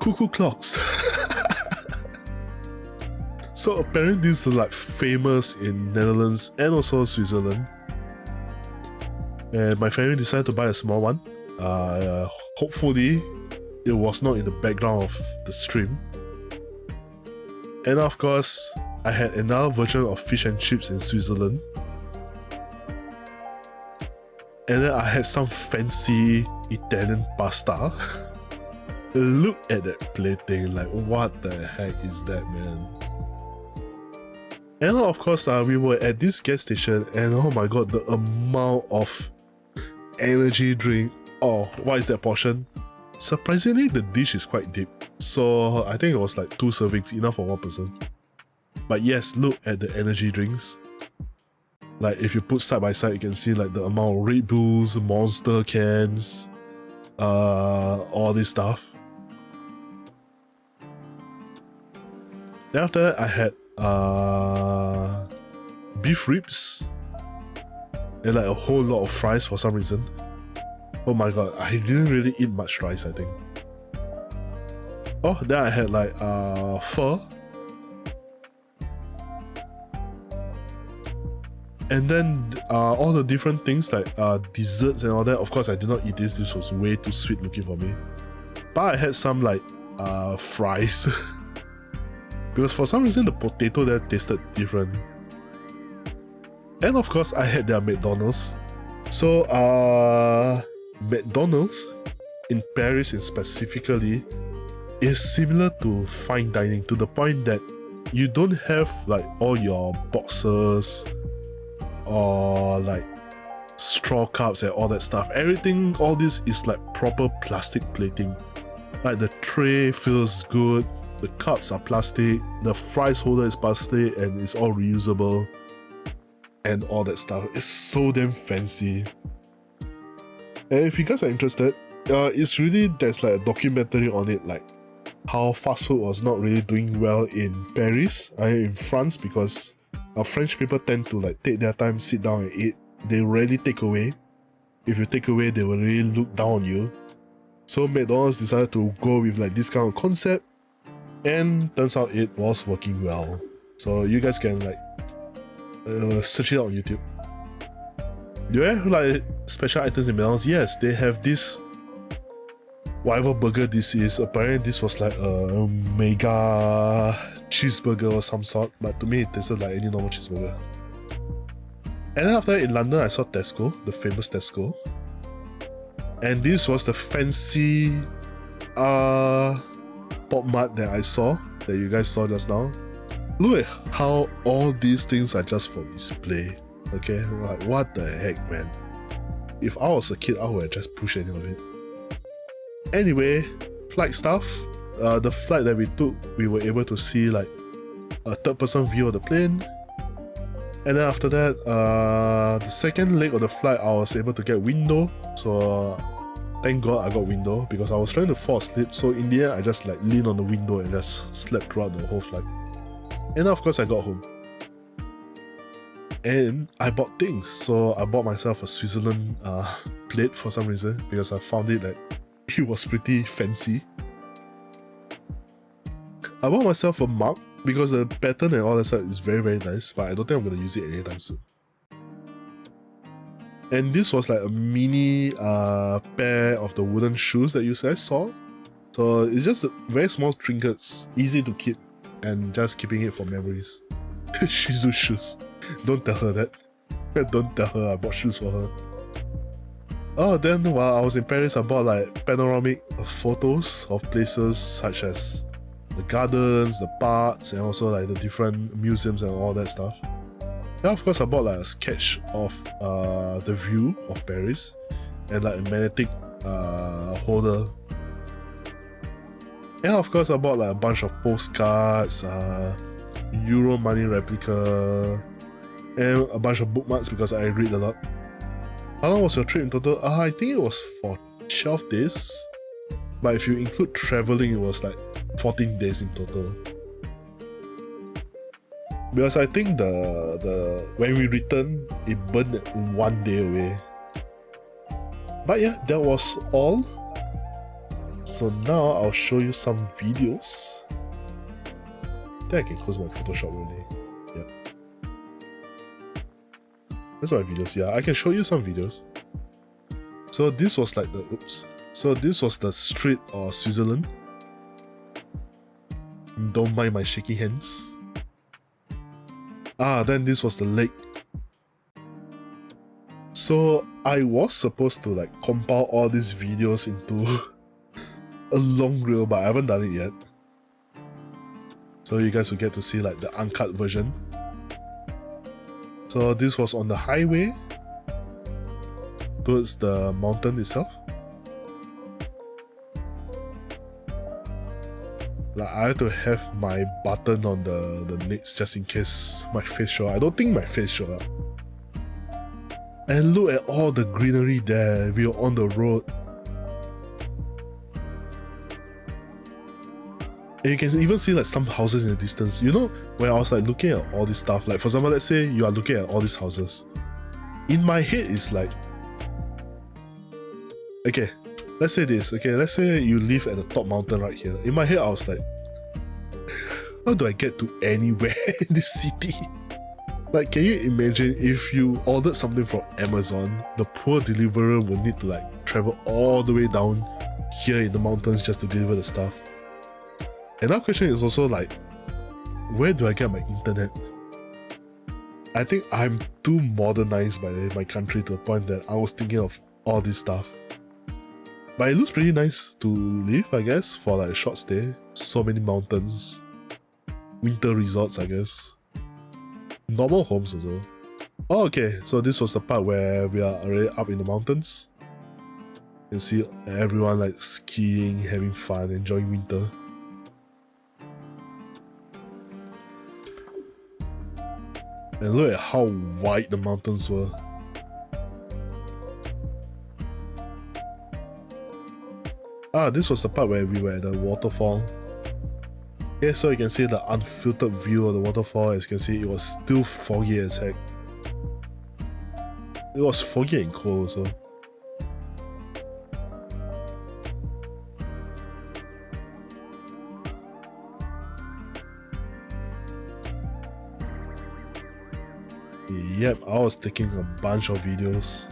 cuckoo clocks. So apparently these are like famous in Netherlands and also Switzerland. And my family decided to buy a small one. Hopefully it was not in the background of the stream. And of course, I had another version of fish and chips in Switzerland. And then I had some fancy Italian pasta. Look at that plating, like what the heck is that, man? And of course, we were at this gas station and oh my god, the amount of energy drink. Oh, what is that portion? Surprisingly, the dish is quite deep. So I think it was like 2 servings, enough for 1 person. But yes, look at the energy drinks. Like if you put side by side, you can see like the amount of Red Bulls, Monster cans, all this stuff. Then after that, I had beef ribs and like a whole lot of fries for some reason. Oh my god, I didn't really eat much rice, I think. Oh, then I had like pho. And then all the different things like desserts and all that. Of course, I did not eat this. This was way too sweet looking for me. But I had some like fries. Because for some reason the potato there tasted different. And of course I had their McDonald's. So McDonald's in Paris specifically is similar to fine dining to the point that you don't have like all your boxes or like straw cups and all that stuff. Everything, all this is like proper plastic plating. Like the tray feels good, the cups are plastic, the fries holder is plastic and it's all reusable and all that stuff. It's so damn fancy. And if you guys are interested, it's really, there's like a documentary on it, like how fast food was not really doing well in Paris, in France, because French people tend to like take their time, sit down and eat. They rarely take away. If you take away, they will really look down on you. So McDonald's decided to go with like this kind of concept, and turns out it was working well. So you guys can like search it out on YouTube. Do you have like special items in McDonald's? Yes, they have this whatever burger this is. Apparently this was like a mega cheeseburger or some sort, but to me it tasted like any normal cheeseburger. And then after that in London I saw Tesco, the famous Tesco. And this was the fancy pop mart that I saw, that you guys saw just now. Look at how all these things are just for display. Okay, like what the heck, man. If I was a kid, I would have just pushed any of it. Anyway, flight stuff. The flight that we took, we were able to see like a third-person view of the plane. And then after that, the second leg of the flight, I was able to get window. So thank God I got window, because I was trying to fall asleep. So in the end, I just like leaned on the window and just slept throughout the whole flight. And of course, I got home. And I bought things. So I bought myself a Switzerland plate for some reason, because I found it that it was pretty fancy. I bought myself a mug because the pattern and all that stuff is very nice, but I don't think I'm going to use it anytime soon. And this was like a mini pair of the wooden shoes that you guys saw. So it's just very small trinkets, easy to keep, and just keeping it for memories. Shizu shoes. Don't tell her that. Don't tell her I bought shoes for her. Oh, then while I was in Paris, I bought like panoramic photos of places such as the gardens, the parks, and also like the different museums and all that stuff. Yeah, of course I bought like a sketch of the view of Paris and like a magnetic holder. And of course I bought like a bunch of postcards, Euro money replica, and a bunch of bookmarks because I read a lot. How long was your trip in total? I think it was for 12 days. But if you include traveling, it was like 14 days in total. Because I think when we returned, it burned 1 day away. But yeah, that was all. So now I'll show you some videos. I think I can close my Photoshop really. Yeah. That's my videos. Yeah, I can show you some videos. So this was like the So this was the street of Switzerland. Don't mind my shaky hands. Then this was the lake. So I was supposed to like compile all these videos into a long reel, but I haven't done it yet. So you guys will get to see like the uncut version. So this was on the highway towards the mountain itself. Like I had to have my button on the necks just in case my face showed up. I don't think my face showed up. And look at all the greenery there. We were on the road. And you can even see like some houses in the distance. You know, when I was like looking at all this stuff, like for example, let's say you are looking at all these houses. In my head, it's like, okay, let's say this. Okay, let's say you live at the top mountain right here. In my head, I was like, how do I get to anywhere in this city? Like, can you imagine if you ordered something from Amazon, the poor deliverer would need to like travel all the way down here in the mountains just to deliver the stuff. Another question is also like, where do I get my internet? I think I'm too modernized by my country to the point that I was thinking of all this stuff. But it looks pretty nice to live, I guess, for like a short stay. So many mountains. Winter resorts, I guess. Normal homes also. Oh, okay, so this was the part where we are already up in the mountains. You can see everyone like skiing, having fun, enjoying winter. And look at how wide the mountains were. This was the part where we were at the waterfall. Okay, so you can see the unfiltered view of the waterfall. As you can see, it was still foggy as heck. It was foggy and cold also. Yep, I was taking a bunch of videos.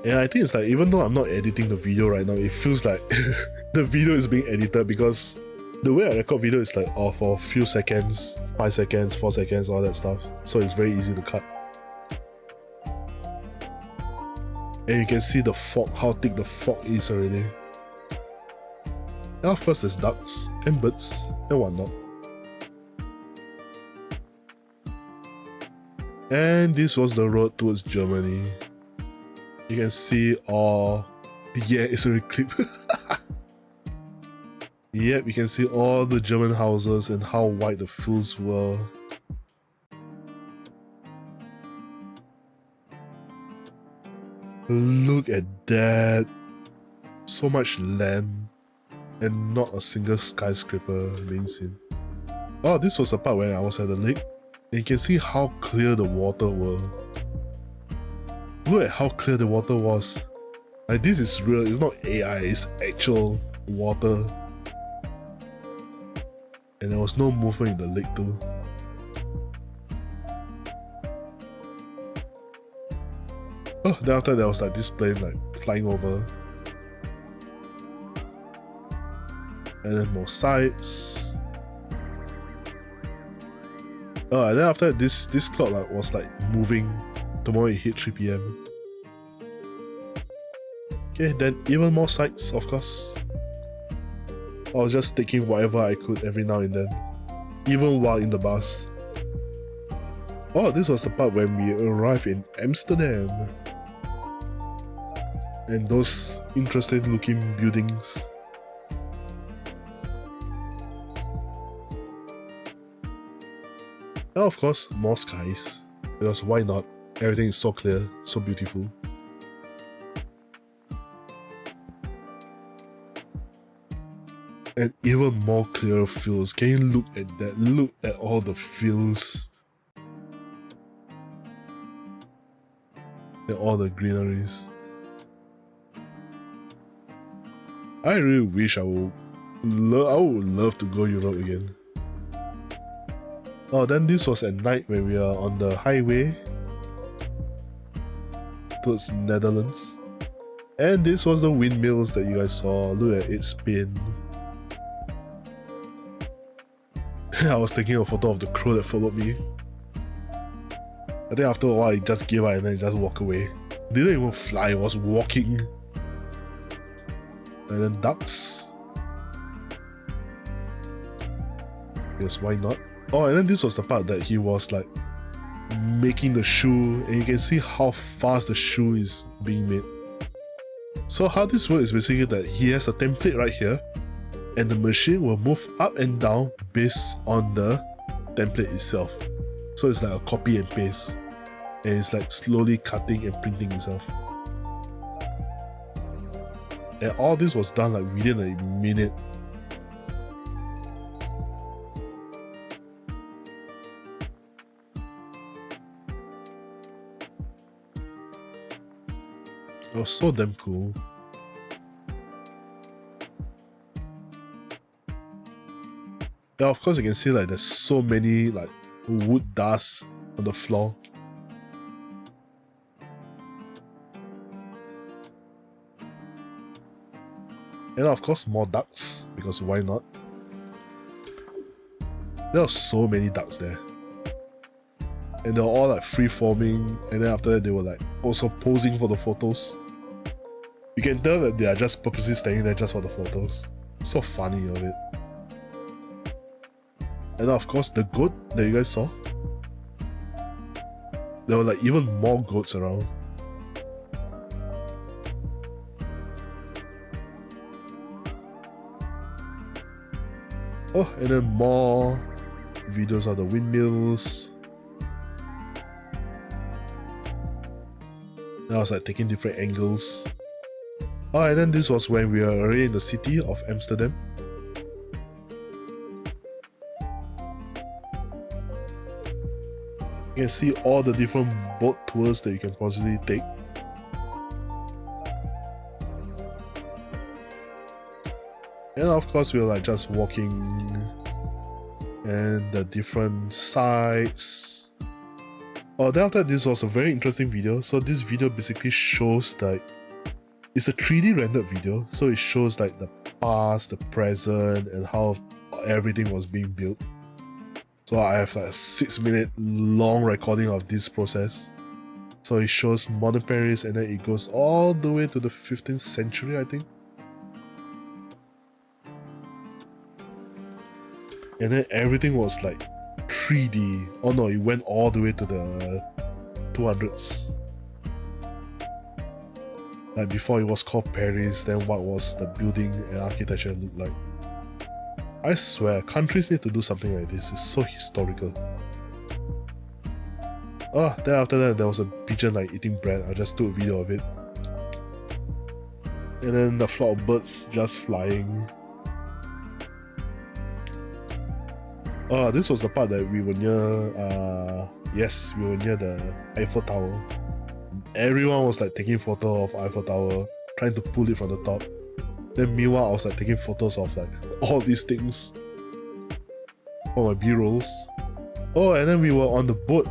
And I think it's like, even though I'm not editing the video right now, it feels like the video is being edited, because the way I record video is like for a few seconds, 5 seconds, 4 seconds, all that stuff. So it's very easy to cut. And you can see the fog, how thick the fog is already. And of course there's ducks and birds and whatnot. And this was the road towards Germany. You can see all... yeah, it's a clip. Yep, you can see all the German houses and how wide the fields were. Look at that. So much land and not a single skyscraper being seen. Oh, this was the part where I was at the lake. And you can see how clear the water was. Look at how clear the water was. Like, this is real, it's not AI, it's actual water. And there was no movement in the lake too. Oh, then after there was like this plane like flying over. And then more sights. Oh, and then after this cloud like was like moving the more it hit 3 PM. Okay, then even more sights, of course. I was just taking whatever I could every now and then, even while in the bus. Oh, this was the part when we arrived in Amsterdam. And those interesting looking buildings. And of course, more skies. Because why not? Everything is so clear, so beautiful. And even more clear fields. Can you look at that? Look at all the fields. And all the greeneries. I really wish I would love to go Europe again. Oh, then this was at night when we are on the highway towards Netherlands. And this was the windmills that you guys saw. Look at it spin. I was taking a photo of the crow that followed me. I think after a while it just gave up and then it just walked away. It didn't even fly, it was walking. And then ducks. Yes, why not? Oh, and then this was the part that he was like making the shoe, and you can see how fast the shoe is being made. So how this works is basically that he has a template right here, and the machine will move up and down based on the template itself. So it's like a copy and paste, and it's like slowly cutting and printing itself. And all this was done like within a minute. It was so damn cool. Yeah, of course you can see like there's so many like wood dust on the floor. And of course more ducks, because why not? There are so many ducks there. And they were all like free forming, and then after that they were like also posing for the photos. You can tell that they are just purposely standing there just for the photos. So funny of it. And of course the goat that you guys saw. There were like even more goats around. Oh, and then more videos of the windmills. And I was like taking different angles. Oh, and then this was when we were already in the city of Amsterdam. You can see all the different boat tours that you can possibly take. And of course we were like just walking, and the different sites. Oh, then after this was a very interesting video. So this video basically shows like, it's a 3D rendered video, so it shows like the past, the present, and how everything was being built. So I have like a 6-minute long recording of this process. So it shows modern Paris and then it goes all the way to the 15th century, I think. And then everything was like 3D. Oh no, it went all the way to the 200s. Like before it was called Paris, then what was the building and architecture look like. I swear, countries need to do something like this. It's so historical. Oh, then after that there was a pigeon like eating bread. I just took a video of it. And then the flock of birds just flying. Oh, this was the part that we were near, yes, we were near the Eiffel Tower. Everyone was like taking photo of Eiffel Tower, trying to pull it from the top. Then meanwhile, I was like taking photos of like all these things for my B-rolls. Oh, and then we were on the boat.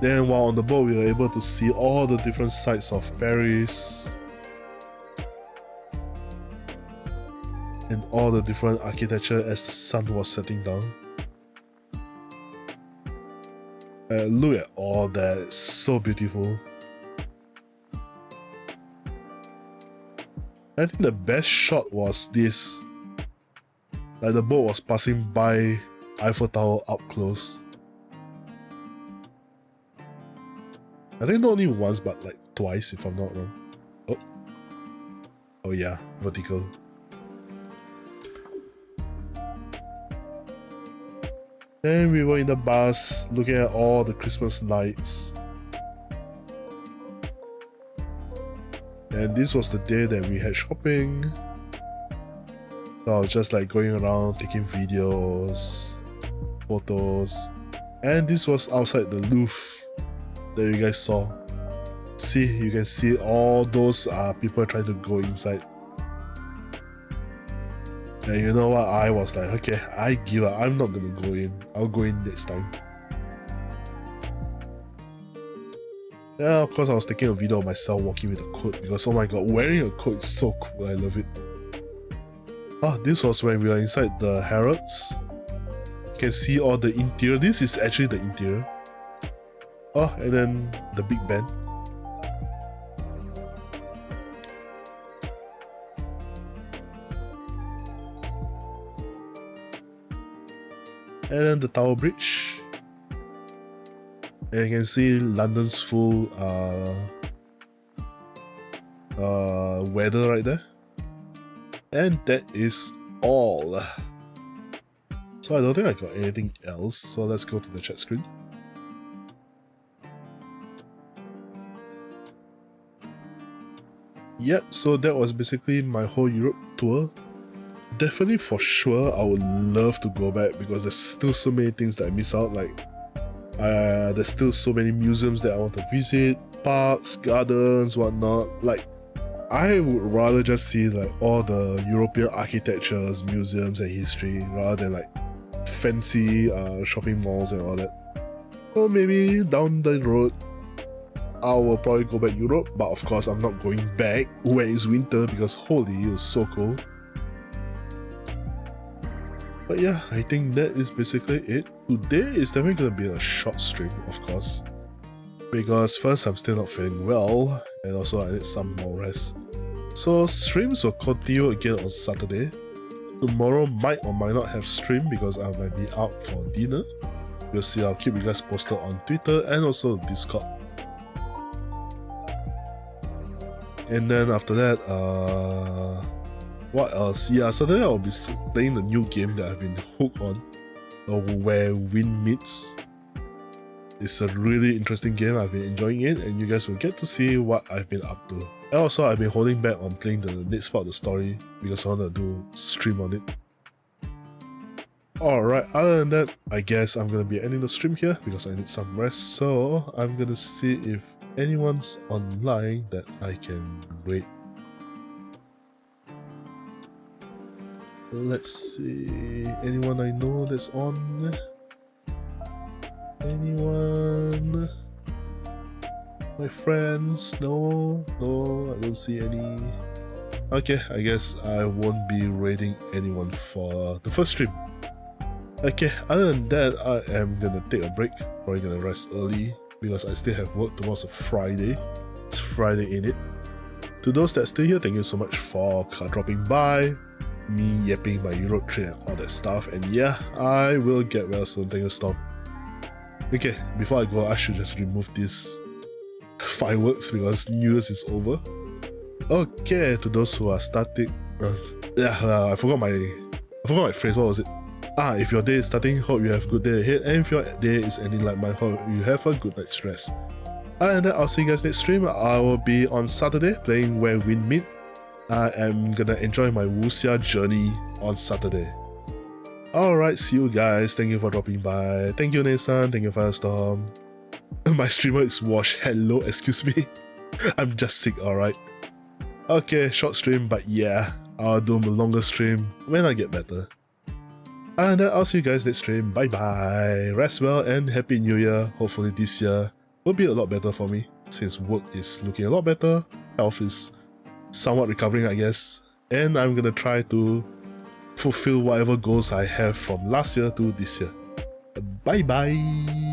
Then while on the boat, we were able to see all the different sides of Paris. And all the different architecture as the sun was setting down. Look at all that, it's so beautiful. I think the best shot was this. Like the boat was passing by Eiffel Tower up close. I think not only once but like twice if I'm not wrong. Oh, oh yeah, vertical. Then we were in the bus looking at all the Christmas lights. And this was the day that we had shopping. So I was just like going around taking videos, photos. And this was outside the Louvre that you guys saw. See, you can see all those people trying to go inside. And you know what, I was like, okay, I give up, I'm not gonna go in, I'll go in next time. Yeah, of course I was taking a video of myself walking with a coat because oh my god, wearing a coat is so cool, I love it. Ah, this was when we were inside the Harrods. You can see all the interior, this is actually the interior. Oh, and then the Big Ben. And then the Tower Bridge. And you can see London's full weather right there. And that is all. So I don't think I got anything else, so let's go to the chat screen. Yep, so that was basically my whole Europe tour. Definitely for sure I would love to go back because there's still so many things that I miss out, like there's still so many museums that I want to visit, parks, gardens, whatnot. Like I would rather just see like all the European architectures, museums and history rather than like fancy shopping malls and all that. So maybe down the road I will probably go back Europe, but of course I'm not going back when it's winter because holy, it was so cold. But yeah, I think that is basically it. Today is definitely going to be a short stream, of course. Because first, I'm still not feeling well, and also I need some more rest. So streams will continue again on Saturday. Tomorrow might or might not have stream because I might be out for dinner. You'll see, I'll keep you guys posted on Twitter and also Discord. And then after that, what else? Yeah, Saturday I'll be playing the new game that I've been hooked on, Where Wind Meets. It's a really interesting game, I've been enjoying it, and you guys will get to see what I've been up to. And also, I've been holding back on playing the next part of the story because I want to do stream on it. Alright, other than that, I guess I'm gonna be ending the stream here because I need some rest, so I'm gonna see if anyone's online that I can raid. Let's see. Anyone I know that's on? Anyone? My friends? No, I don't see any. Okay, I guess I won't be raiding anyone for the first stream. Okay, other than that, I am gonna take a break. Probably gonna rest early because I still have work tomorrow's a Friday. It's Friday in it. To those that stay here, thank you so much for dropping by, me yapping my Europe trip and all that stuff. And yeah, I will get well soon. Thank you, Storm. Okay, before I go, I should just remove this fireworks because New Year's is over. Okay, to those who are starting, I forgot my phrase. What was it? If your day is starting, hope you have a good day ahead, and if your day is ending like mine, hope you have a good night's rest. Other than that, I'll see you guys next stream. I will be on Saturday playing Where Wind Meet. I am gonna enjoy my Wuxia journey on Saturday. Alright, see you guys. Thank you for dropping by. Thank you, Nathan. Thank you, Firestorm. My streamer is Wash. Hello, excuse me. I'm just sick, alright. Okay, short stream, but yeah, I'll do a longer stream when I get better. And I'll see you guys next stream. Bye bye. Rest well and Happy New Year. Hopefully this year will be a lot better for me since work is looking a lot better. Health is somewhat recovering, I guess. And I'm gonna try to fulfill whatever goals I have from last year to this year. Bye bye.